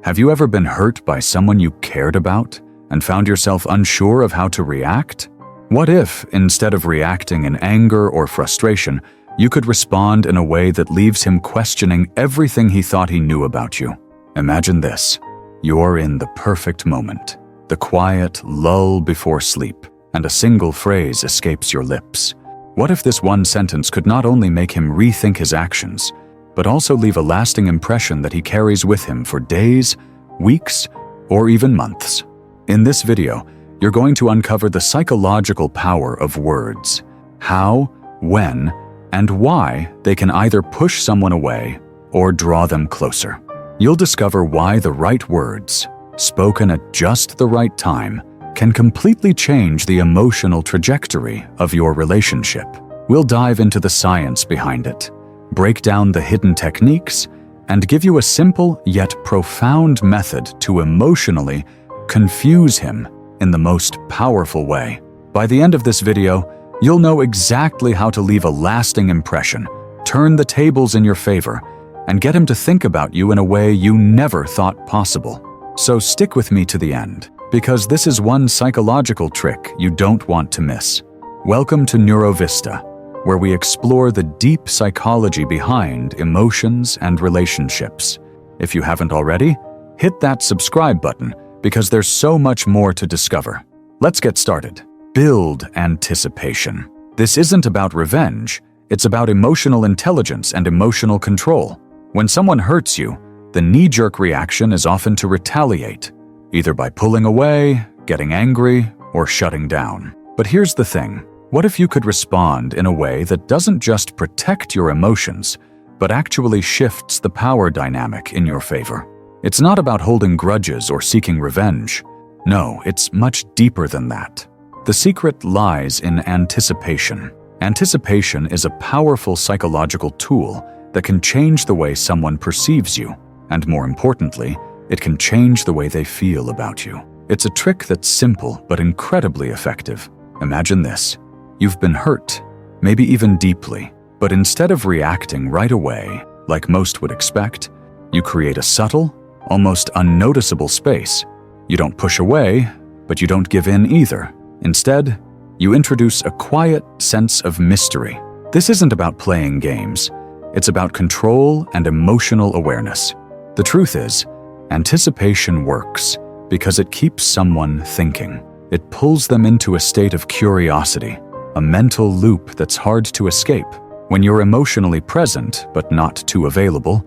Have you ever been hurt by someone you cared about and found yourself unsure of how to react? What if, instead of reacting in anger or frustration, you could respond in a way that leaves him questioning everything he thought he knew about you? Imagine this. You're in the perfect moment, the quiet lull before sleep, and a single phrase escapes your lips. What if this one sentence could not only make him rethink his actions, but also leave a lasting impression that he carries with him for days, weeks, or even months? In this video, you're going to uncover the psychological power of words, how, when, and why they can either push someone away or draw them closer. You'll discover why the right words, spoken at just the right time, can completely change the emotional trajectory of your relationship. We'll dive into the science behind it, break down the hidden techniques, and give you a simple yet profound method to emotionally confuse him in the most powerful way. By the end of this video, you'll know exactly how to leave a lasting impression, turn the tables in your favor, and get him to think about you in a way you never thought possible. So stick with me to the end, because this is one psychological trick you don't want to miss. Welcome to NeuroVista, where we explore the deep psychology behind emotions and relationships. If you haven't already, hit that subscribe button because there's so much more to discover. Let's get started. Build anticipation. This isn't about revenge, it's about emotional intelligence and emotional control. When someone hurts you, the knee-jerk reaction is often to retaliate, either by pulling away, getting angry, or shutting down. But here's the thing. What if you could respond in a way that doesn't just protect your emotions, but actually shifts the power dynamic in your favor? It's not about holding grudges or seeking revenge. No, it's much deeper than that. The secret lies in anticipation. Anticipation is a powerful psychological tool that can change the way someone perceives you, and more importantly, it can change the way they feel about you. It's a trick that's simple but incredibly effective. Imagine this. You've been hurt, maybe even deeply, but instead of reacting right away, like most would expect, you create a subtle, almost unnoticeable space. You don't push away, but you don't give in either. Instead, you introduce a quiet sense of mystery. This isn't about playing games. It's about control and emotional awareness. The truth is, anticipation works because it keeps someone thinking. It pulls them into a state of curiosity, a mental loop that's hard to escape. When you're emotionally present but not too available,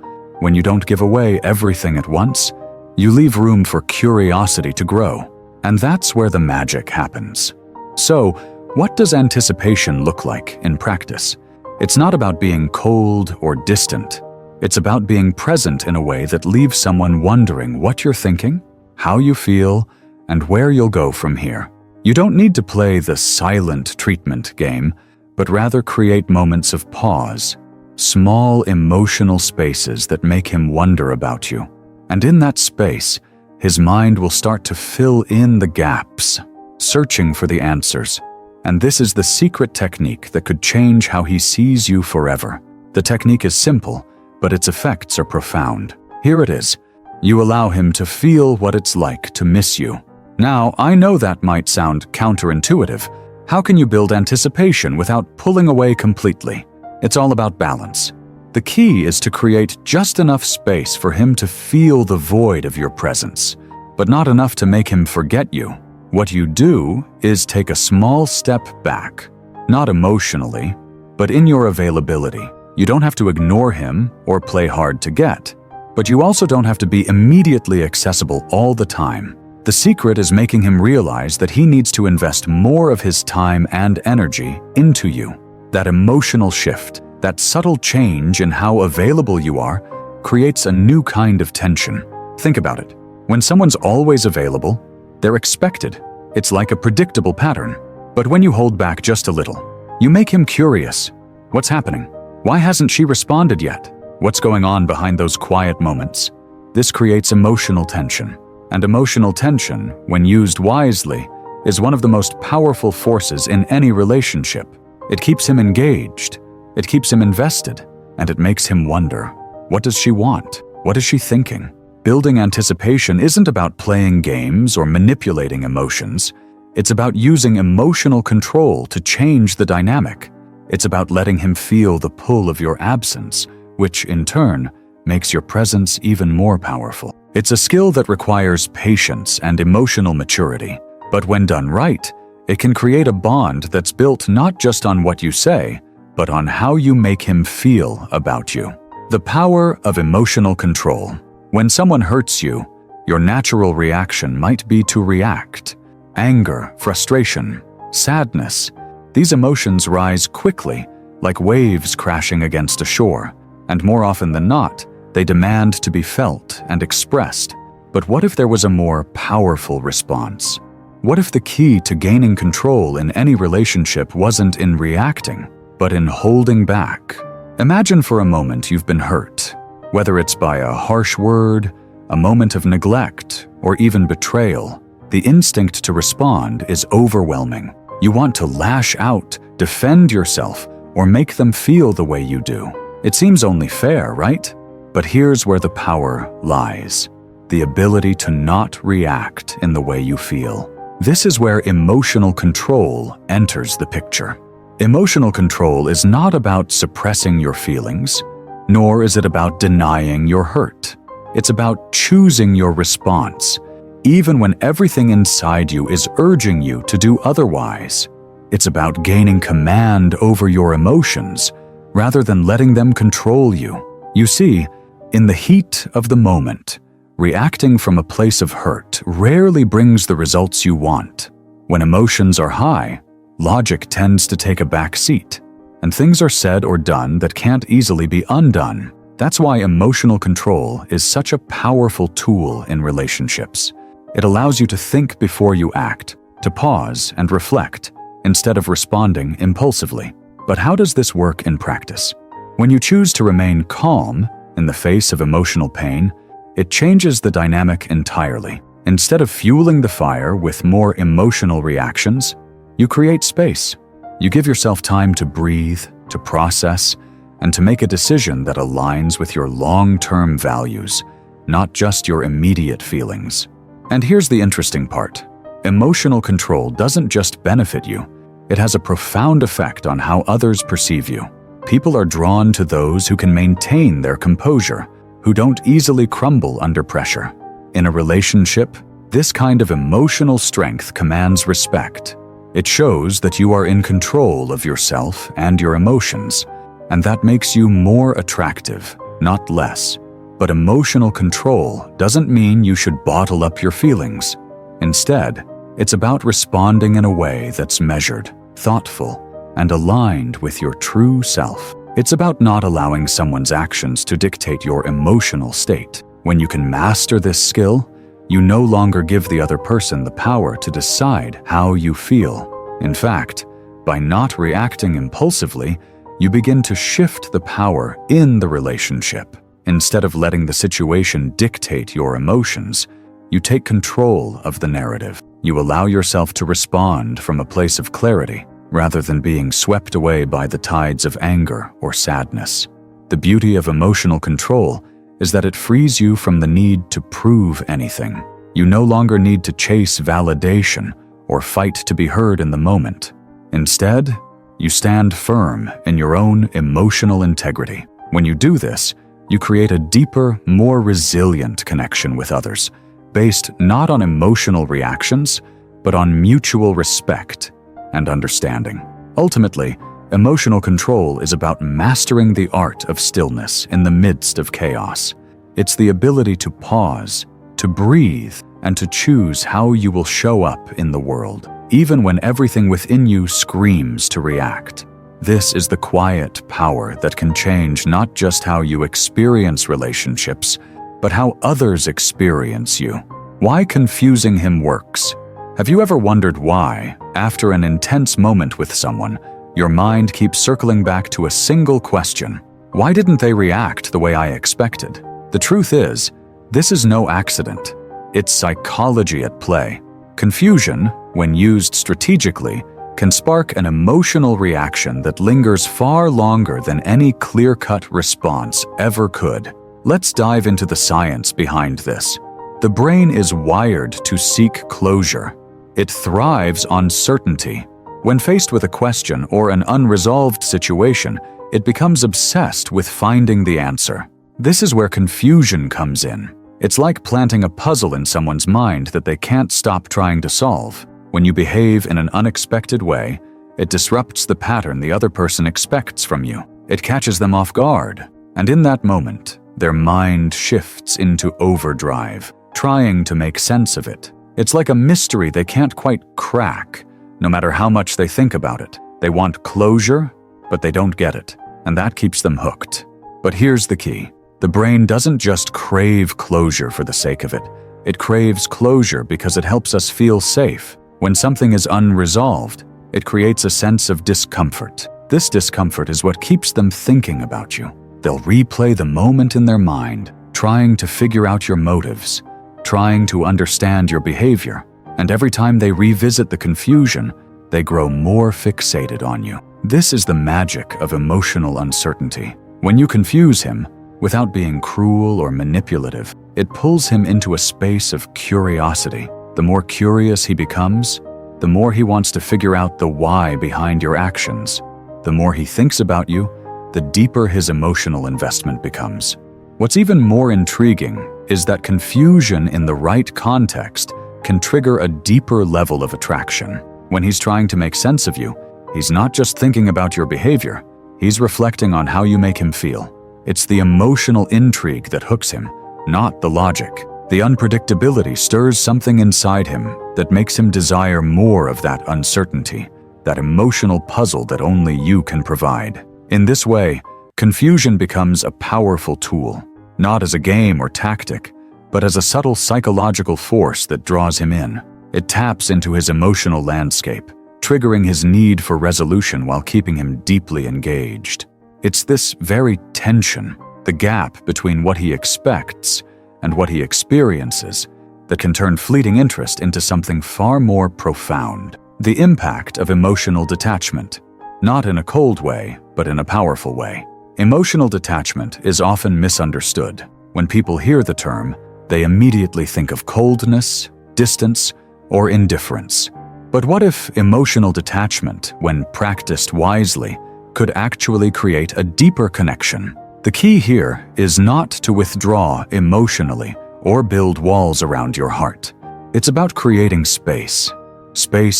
when you don't give away everything at once, you leave room for curiosity to grow. And that's where the magic happens. So, what does anticipation look like in practice? It's not about being cold or distant. It's about being present in a way that leaves someone wondering what you're thinking, how you feel, and where you'll go from here. You don't need to play the silent treatment game, but rather create moments of pause, small emotional spaces that make him wonder about you. And in that space, his mind will start to fill in the gaps, searching for the answers. And this is the secret technique that could change how he sees you forever. The technique is simple, but its effects are profound. Here it is. You allow him to feel what it's like to miss you. Now, I know that might sound counterintuitive. How can you build anticipation without pulling away completely? It's all about balance. The key is to create just enough space for him to feel the void of your presence, but not enough to make him forget you. What you do is take a small step back, not emotionally, but in your availability. You don't have to ignore him or play hard to get, but you also don't have to be immediately accessible all the time. The secret is making him realize that he needs to invest more of his time and energy into you. That emotional shift, that subtle change in how available you are, creates a new kind of tension. Think about it. When someone's always available, they're expected. It's like a predictable pattern. But when you hold back just a little, you make him curious. What's happening? Why hasn't she responded yet? What's going on behind those quiet moments? This creates emotional tension. And emotional tension, when used wisely, is one of the most powerful forces in any relationship. It keeps him engaged, it keeps him invested, and it makes him wonder, what does she want? What is she thinking? Building anticipation isn't about playing games or manipulating emotions. It's about using emotional control to change the dynamic. It's about letting him feel the pull of your absence, which, in turn, makes your presence even more powerful. It's a skill that requires patience and emotional maturity, but when done right, it can create a bond that's built not just on what you say, but on how you make him feel about you. The power of emotional control. When someone hurts you, your natural reaction might be to react. Anger, frustration, sadness. These emotions rise quickly, like waves crashing against a shore, and more often than not, they demand to be felt and expressed. But what if there was a more powerful response? What if the key to gaining control in any relationship wasn't in reacting, but in holding back? Imagine for a moment you've been hurt, whether it's by a harsh word, a moment of neglect, or even betrayal. The instinct to respond is overwhelming. You want to lash out, defend yourself, or make them feel the way you do. It seems only fair, right? But here's where the power lies: the ability to not react in the way you feel. This is where emotional control enters the picture. Emotional control is not about suppressing your feelings, nor is it about denying your hurt. It's about choosing your response, even when everything inside you is urging you to do otherwise. It's about gaining command over your emotions, rather than letting them control you. You see, in the heat of the moment, reacting from a place of hurt rarely brings the results you want. When emotions are high, logic tends to take a back seat, and things are said or done that can't easily be undone. That's why emotional control is such a powerful tool in relationships. It allows you to think before you act, to pause and reflect, instead of responding impulsively. But how does this work in practice? When you choose to remain calm in the face of emotional pain, it changes the dynamic entirely. Instead of fueling the fire with more emotional reactions, you create space. You give yourself time to breathe, to process, and to make a decision that aligns with your long-term values, not just your immediate feelings. And here's the interesting part. Emotional control doesn't just benefit you, it has a profound effect on how others perceive you. People are drawn to those who can maintain their composure, who don't easily crumble under pressure. In a relationship, this kind of emotional strength commands respect. It shows that you are in control of yourself and your emotions, and that makes you more attractive, not less. But emotional control doesn't mean you should bottle up your feelings. Instead, it's about responding in a way that's measured, thoughtful, and aligned with your true self. It's about not allowing someone's actions to dictate your emotional state. When you can master this skill, you no longer give the other person the power to decide how you feel. In fact, by not reacting impulsively, you begin to shift the power in the relationship. Instead of letting the situation dictate your emotions, you take control of the narrative. You allow yourself to respond from a place of clarity, rather than being swept away by the tides of anger or sadness. The beauty of emotional control is that it frees you from the need to prove anything. You no longer need to chase validation or fight to be heard in the moment. Instead, you stand firm in your own emotional integrity. When you do this, you create a deeper, more resilient connection with others, based not on emotional reactions, but on mutual respect and understanding. Ultimately, emotional control is about mastering the art of stillness in the midst of chaos. It's the ability to pause, to breathe, and to choose how you will show up in the world, even when everything within you screams to react. This is the quiet power that can change not just how you experience relationships, but how others experience you. Why confusing him works. Have you ever wondered why, after an intense moment with someone, your mind keeps circling back to a single question? Why didn't they react the way I expected? The truth is, this is no accident. It's psychology at play. Confusion, when used strategically, can spark an emotional reaction that lingers far longer than any clear-cut response ever could. Let's dive into the science behind this. The brain is wired to seek closure. It thrives on certainty. When faced with a question or an unresolved situation, it becomes obsessed with finding the answer. This is where confusion comes in. It's like planting a puzzle in someone's mind that they can't stop trying to solve. When you behave in an unexpected way, it disrupts the pattern the other person expects from you. It catches them off guard, and in that moment, their mind shifts into overdrive, trying to make sense of it. It's like a mystery they can't quite crack, no matter how much they think about it. They want closure, but they don't get it, and that keeps them hooked. But here's the key. The brain doesn't just crave closure for the sake of it. It craves closure because it helps us feel safe. When something is unresolved, it creates a sense of discomfort. This discomfort is what keeps them thinking about you. They'll replay the moment in their mind, trying to figure out your motives, trying to understand your behavior. And every time they revisit the confusion, they grow more fixated on you. This is the magic of emotional uncertainty. When you confuse him, without being cruel or manipulative, it pulls him into a space of curiosity. The more curious he becomes, the more he wants to figure out the why behind your actions. The more he thinks about you, the deeper his emotional investment becomes. What's even more intriguing is that confusion in the right context can trigger a deeper level of attraction. When he's trying to make sense of you, he's not just thinking about your behavior, he's reflecting on how you make him feel. It's the emotional intrigue that hooks him, not the logic. The unpredictability stirs something inside him that makes him desire more of that uncertainty, that emotional puzzle that only you can provide. In this way, confusion becomes a powerful tool, not as a game or tactic, but as a subtle psychological force that draws him in. It taps into his emotional landscape, triggering his need for resolution while keeping him deeply engaged. It's this very tension, the gap between what he expects and what he experiences, that can turn fleeting interest into something far more profound. The impact of emotional detachment, not in a cold way, but in a powerful way. Emotional detachment is often misunderstood. When people hear the term, they immediately think of coldness, distance, or indifference. But what if emotional detachment, when practiced wisely, could actually create a deeper connection? The key here is not to withdraw emotionally or build walls around your heart. It's about creating space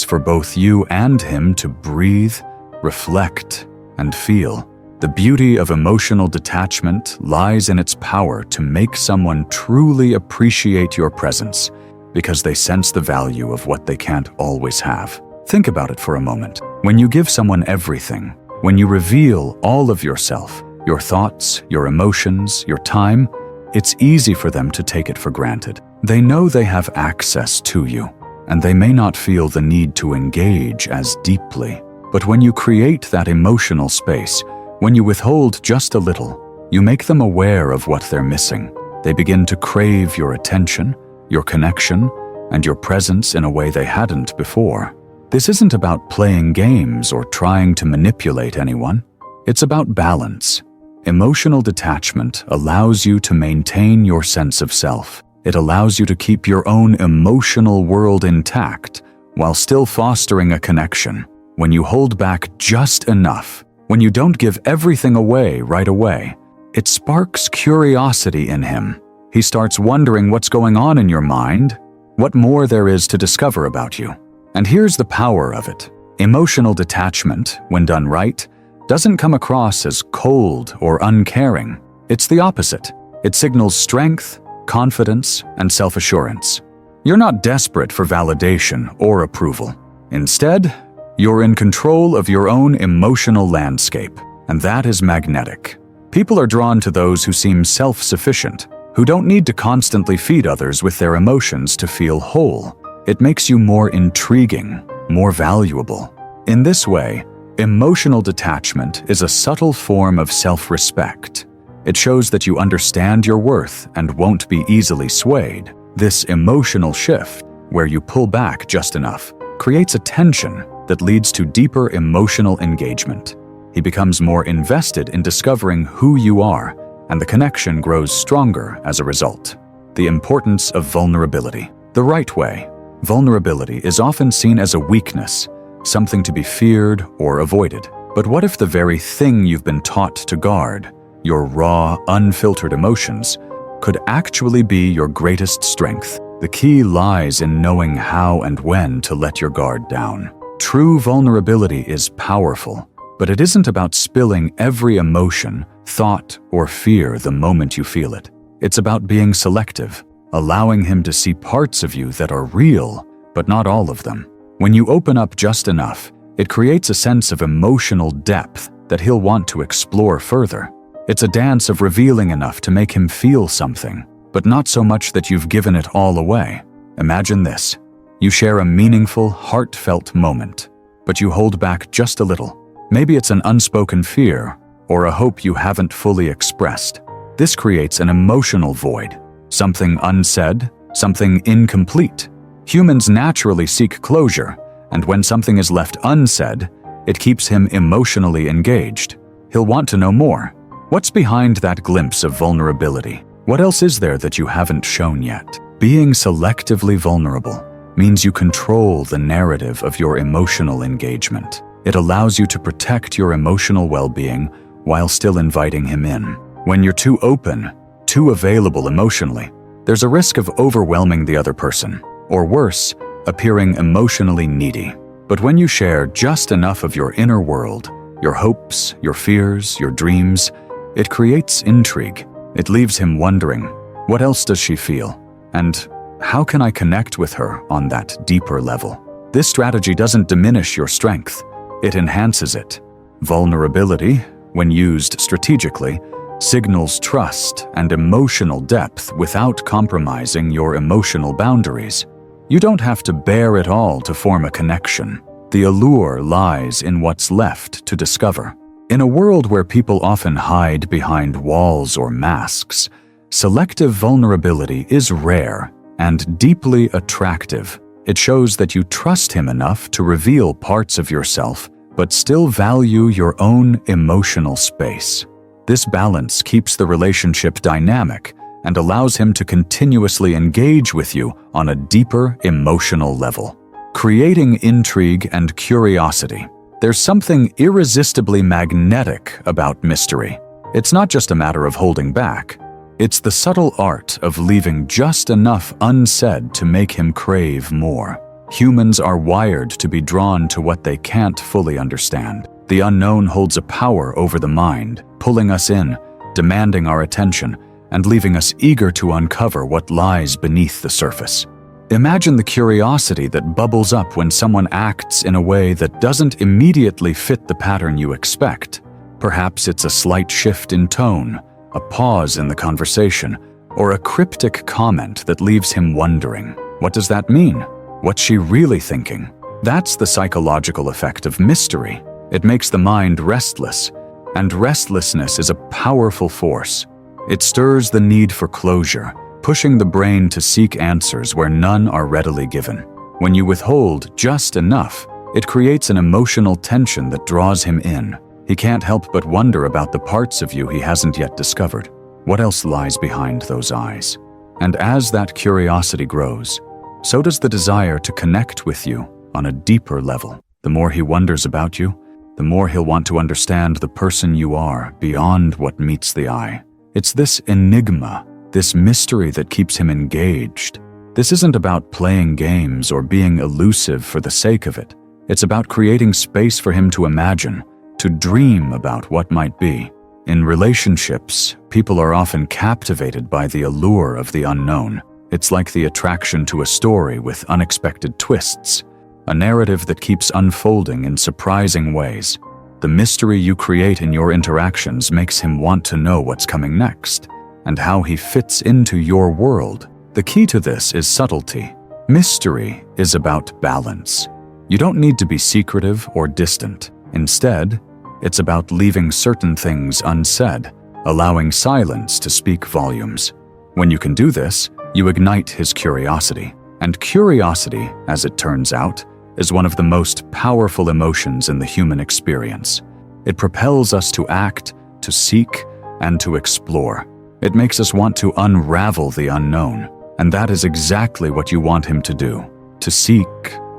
for both you and him to breathe, reflect, and feel. The beauty of emotional detachment lies in its power to make someone truly appreciate your presence because they sense the value of what they can't always have. Think about it for a moment. When you give someone everything, when you reveal all of yourself, your thoughts, your emotions, your time, it's easy for them to take it for granted. They know they have access to you, and they may not feel the need to engage as deeply. But when you create that emotional space, when you withhold just a little, you make them aware of what they're missing. They begin to crave your attention, your connection, and your presence in a way they hadn't before. This isn't about playing games or trying to manipulate anyone. It's about balance. Emotional detachment allows you to maintain your sense of self. It allows you to keep your own emotional world intact while still fostering a connection. When you hold back just enough, when you don't give everything away right away, it sparks curiosity in him. He starts wondering what's going on in your mind, what more there is to discover about you. And here's the power of it. Emotional detachment, when done right, doesn't come across as cold or uncaring. It's the opposite. It signals strength, confidence, and self-assurance. You're not desperate for validation or approval. Instead, you're in control of your own emotional landscape, and that is magnetic. People are drawn to those who seem self-sufficient, who don't need to constantly feed others with their emotions to feel whole. It makes you more intriguing, more valuable. In this way, emotional detachment is a subtle form of self-respect. It shows that you understand your worth and won't be easily swayed. This emotional shift, where you pull back just enough, creates a tension that leads to deeper emotional engagement. He becomes more invested in discovering who you are and the connection grows stronger as a result. The importance of vulnerability. The right way. Vulnerability is often seen as a weakness, something to be feared or avoided. But what if the very thing you've been taught to guard, your raw, unfiltered emotions, could actually be your greatest strength? The key lies in knowing how and when to let your guard down. True vulnerability is powerful, but it isn't about spilling every emotion, thought, or fear the moment you feel it. It's about being selective, allowing him to see parts of you that are real, but not all of them. When you open up just enough, it creates a sense of emotional depth that he'll want to explore further. It's a dance of revealing enough to make him feel something, but not so much that you've given it all away. Imagine this. You share a meaningful, heartfelt moment, but you hold back just a little. Maybe it's an unspoken fear or a hope you haven't fully expressed. This creates an emotional void, something unsaid, something incomplete. Humans naturally seek closure, and when something is left unsaid, it keeps him emotionally engaged. He'll want to know more. What's behind that glimpse of vulnerability? What else is there that you haven't shown yet? Being selectively vulnerable means you control the narrative of your emotional engagement. It allows you to protect your emotional well-being while still inviting him in. When you're too open, too available emotionally, there's a risk of overwhelming the other person, or worse, appearing emotionally needy. But when you share just enough of your inner world, your hopes, your fears, your dreams, it creates intrigue. It leaves him wondering, what else does she feel? And how can I connect with her on that deeper level? This strategy doesn't diminish your strength, it enhances it. Vulnerability, when used strategically, signals trust and emotional depth without compromising your emotional boundaries. You don't have to bear it all to form a connection. The allure lies in what's left to discover. In a world where people often hide behind walls or masks, selective vulnerability is rare and deeply attractive. It shows that you trust him enough to reveal parts of yourself, but still value your own emotional space. This balance keeps the relationship dynamic and allows him to continuously engage with you on a deeper emotional level. Creating intrigue and curiosity. There's something irresistibly magnetic about mystery. It's not just a matter of holding back. It's the subtle art of leaving just enough unsaid to make him crave more. Humans are wired to be drawn to what they can't fully understand. The unknown holds a power over the mind, pulling us in, demanding our attention, and leaving us eager to uncover what lies beneath the surface. Imagine the curiosity that bubbles up when someone acts in a way that doesn't immediately fit the pattern you expect. Perhaps it's a slight shift in tone, a pause in the conversation, or a cryptic comment that leaves him wondering, what does that mean? What's she really thinking? That's the psychological effect of mystery. It makes the mind restless, and restlessness is a powerful force. It stirs the need for closure, pushing the brain to seek answers where none are readily given. When you withhold just enough, it creates an emotional tension that draws him in. He can't help but wonder about the parts of you he hasn't yet discovered. What else lies behind those eyes? And as that curiosity grows, so does the desire to connect with you on a deeper level. The more he wonders about you, the more he'll want to understand the person you are beyond what meets the eye. It's this enigma, this mystery that keeps him engaged. This isn't about playing games or being elusive for the sake of it. It's about creating space for him to imagine, to dream about what might be. In relationships, people are often captivated by the allure of the unknown. It's like the attraction to a story with unexpected twists, a narrative that keeps unfolding in surprising ways. The mystery you create in your interactions makes him want to know what's coming next, and how he fits into your world. The key to this is subtlety. Mystery is about balance. You don't need to be secretive or distant. Instead, it's about leaving certain things unsaid, allowing silence to speak volumes. When you can do this, you ignite his curiosity. And curiosity, as it turns out, is one of the most powerful emotions in the human experience. It propels us to act, to seek, and to explore. It makes us want to unravel the unknown, and that is exactly what you want him to do: to seek,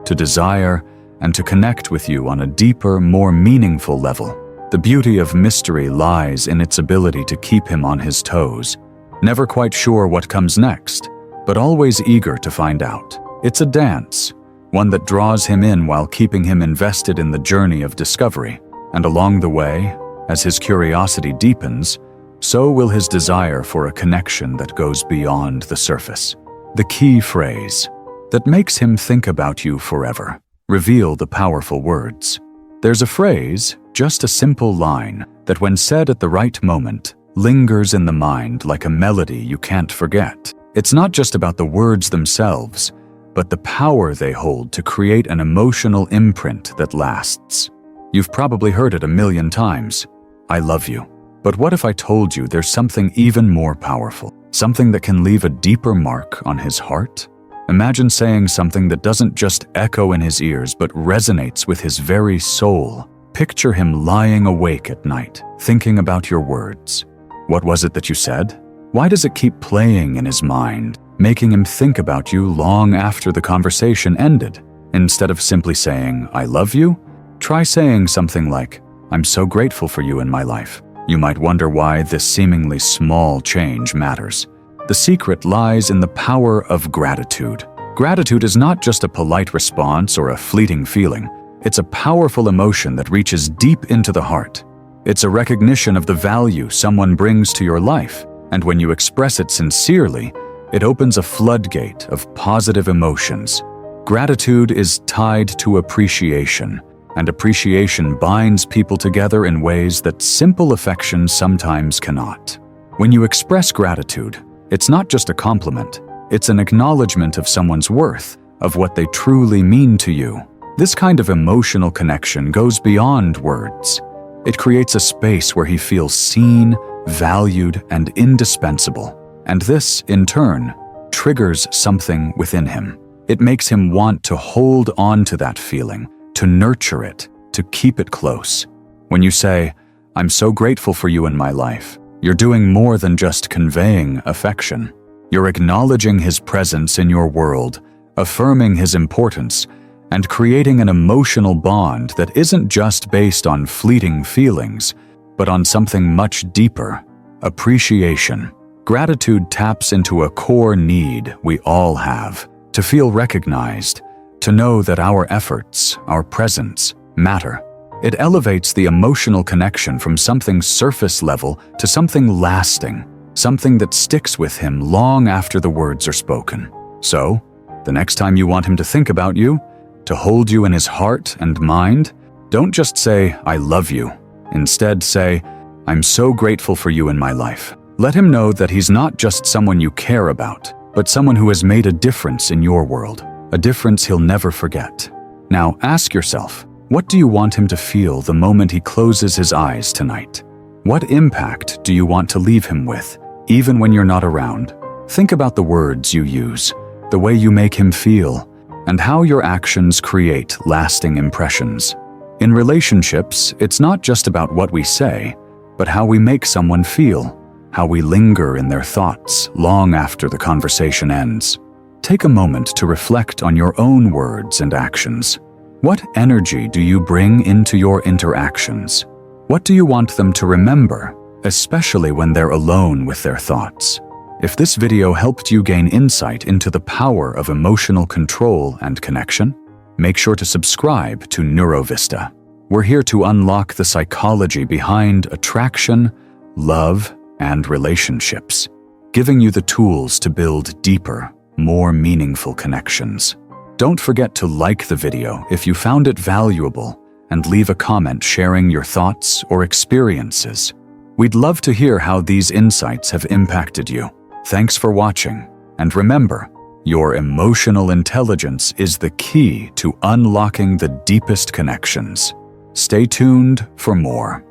to desire, and to connect with you on a deeper, more meaningful level. The beauty of mystery lies in its ability to keep him on his toes, never quite sure what comes next, but always eager to find out. It's a dance, one that draws him in while keeping him invested in the journey of discovery. And along the way, as his curiosity deepens, so will his desire for a connection that goes beyond the surface. The key phrase that makes him think about you forever. Reveal the powerful words. There's a phrase, just a simple line, that when said at the right moment, lingers in the mind like a melody you can't forget. It's not just about the words themselves, but the power they hold to create an emotional imprint that lasts. You've probably heard it a million times. I love you. But what if I told you there's something even more powerful? Something that can leave a deeper mark on his heart? Imagine saying something that doesn't just echo in his ears, but resonates with his very soul. Picture him lying awake at night, thinking about your words. What was it that you said? Why does it keep playing in his mind, making him think about you long after the conversation ended? Instead of simply saying, I love you, try saying something like, I'm so grateful for you in my life. You might wonder why this seemingly small change matters. The secret lies in the power of gratitude. Gratitude is not just a polite response or a fleeting feeling. It's a powerful emotion that reaches deep into the heart. It's a recognition of the value someone brings to your life, and when you express it sincerely, it opens a floodgate of positive emotions. Gratitude is tied to appreciation, and appreciation binds people together in ways that simple affection sometimes cannot. When you express gratitude, it's not just a compliment, it's an acknowledgement of someone's worth, of what they truly mean to you. This kind of emotional connection goes beyond words. It creates a space where he feels seen, valued, and indispensable. And this, in turn, triggers something within him. It makes him want to hold on to that feeling, to nurture it, to keep it close. When you say, I'm so grateful for you in my life, you're doing more than just conveying affection. You're acknowledging his presence in your world, affirming his importance, and creating an emotional bond that isn't just based on fleeting feelings, but on something much deeper: appreciation. Gratitude taps into a core need we all have: to feel recognized, to know that our efforts, our presence, matter. It elevates the emotional connection from something surface level to something lasting, something that sticks with him long after the words are spoken. So, the next time you want him to think about you, to hold you in his heart and mind, don't just say, I love you. Instead, say, I'm so grateful for you in my life. Let him know that he's not just someone you care about, but someone who has made a difference in your world, a difference he'll never forget. Now, ask yourself, what do you want him to feel the moment he closes his eyes tonight? What impact do you want to leave him with, even when you're not around? Think about the words you use, the way you make him feel, and how your actions create lasting impressions. In relationships, it's not just about what we say, but how we make someone feel, how we linger in their thoughts long after the conversation ends. Take a moment to reflect on your own words and actions. What energy do you bring into your interactions? What do you want them to remember, especially when they're alone with their thoughts? If this video helped you gain insight into the power of emotional control and connection, make sure to subscribe to NeuroVista. We're here to unlock the psychology behind attraction, love, and relationships, giving you the tools to build deeper, more meaningful connections. Don't forget to like the video if you found it valuable and leave a comment sharing your thoughts or experiences. We'd love to hear how these insights have impacted you. Thanks for watching, and remember, your emotional intelligence is the key to unlocking the deepest connections. Stay tuned for more.